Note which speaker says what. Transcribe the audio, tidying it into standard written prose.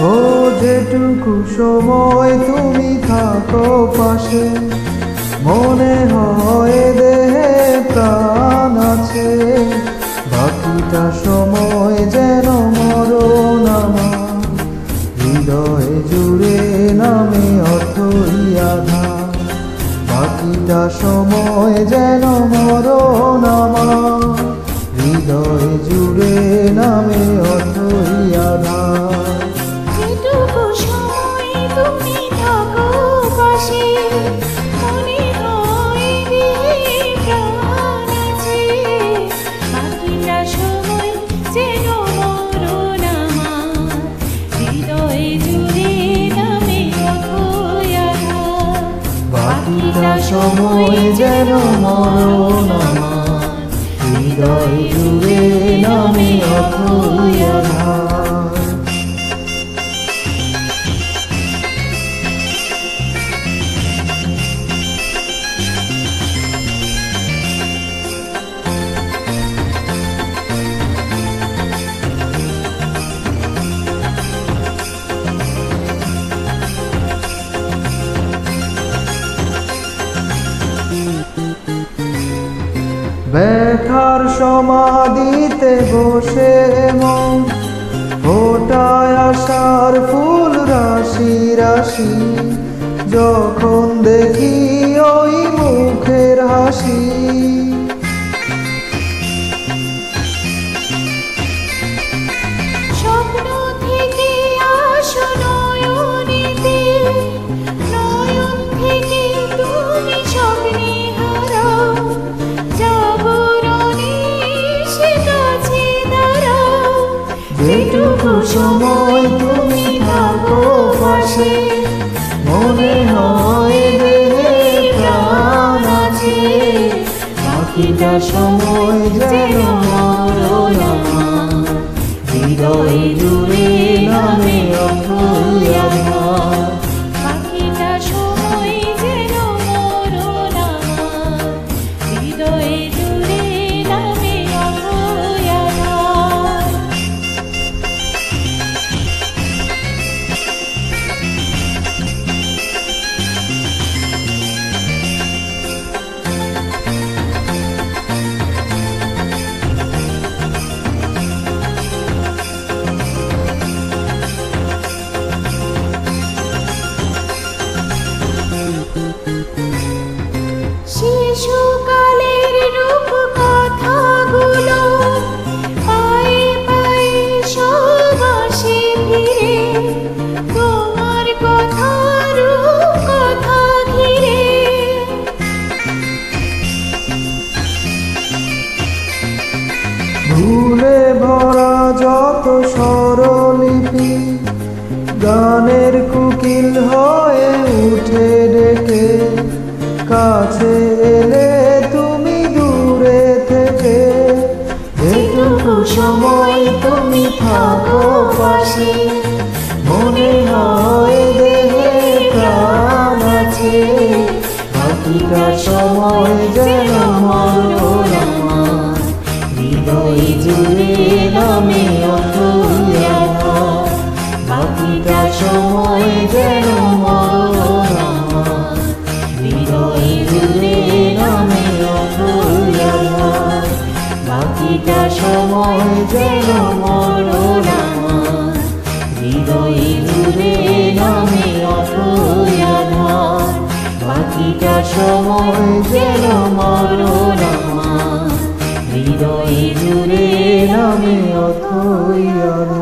Speaker 1: ও যেটুকু সময় তুমি থাকো পাশে, মনে হয় দেহে প্রাণ আছে। বাকিটা সময় যেন মরণ আমার, হৃদয়ে জুড়ে নামে অথই আধার। বাকিটা সময় যেন মরণ আমার, হৃদয়ে জুড়ে নামে অথই আধার।
Speaker 2: যেটুকু সময় তুমি থাকো পাশে, মনে হয় দেহে প্রাণ আছে। বাকিটা সময় যেন মরণ আমার, হৃদয়ে জুড়ে নামে অথই আধার।
Speaker 1: বাকিটা সময় যেন মরণ আমার, হৃদয়ে জুড়ে নামে অথই আধার। ব্যথার সমাধিতে বসে মন ফোটায় আশার ফুল রাশি রাশি। যখন দেখি ওই মুখের হাসি,
Speaker 2: স্বপ্ন থেকে আসো নয়নেতে, নয়ন থেকে তুমি স্বপ্নে হারাও। জাগরণে সে কাছে দাঁড়াও।
Speaker 1: যেটুকু সময় তুমি থাকো পাশে, মনে হয় দেহে প্রাণ আছে। বাকিটা সময় যেন মরণ আমার, হৃদয়ে জুড়ে নামে অথই আধার।
Speaker 2: বাকিটা সময় যেন মরণ আমার, হৃদয়ে জুড়ে নামে অথই আধার। শিশুকালের রূপ কথাগুলো পায়ে পায়ে সব আসে ফিরে। তোমার কথা রূপ কথা ঘিরে।
Speaker 1: ভুলে ভরা যত স্বরলিপি, গানের কুকিল হয়ে উঠে ডেকে। কাছে এলে তুমি দূরে থেকে, যেটুকু সময় তুমি থাকো পাশে, মনে হয় দেহে প্রাণ আছে। বাকিটা সময় যেন মরণ আমার, হৃদয়ে জুড়ে নামে অথই আধার। বাকিটা সময় যেন মরণ আমার, হৃদয়ে জুড়ে নামে অথই আধার। বাকিটা সময় যেন মরণ আমার, হৃদয়ে জুড়ে নামে অথই আধার। বাকিটা সময় যেন মরণ আমার, হৃদয়ে জুড়ে নামে অথই আধার।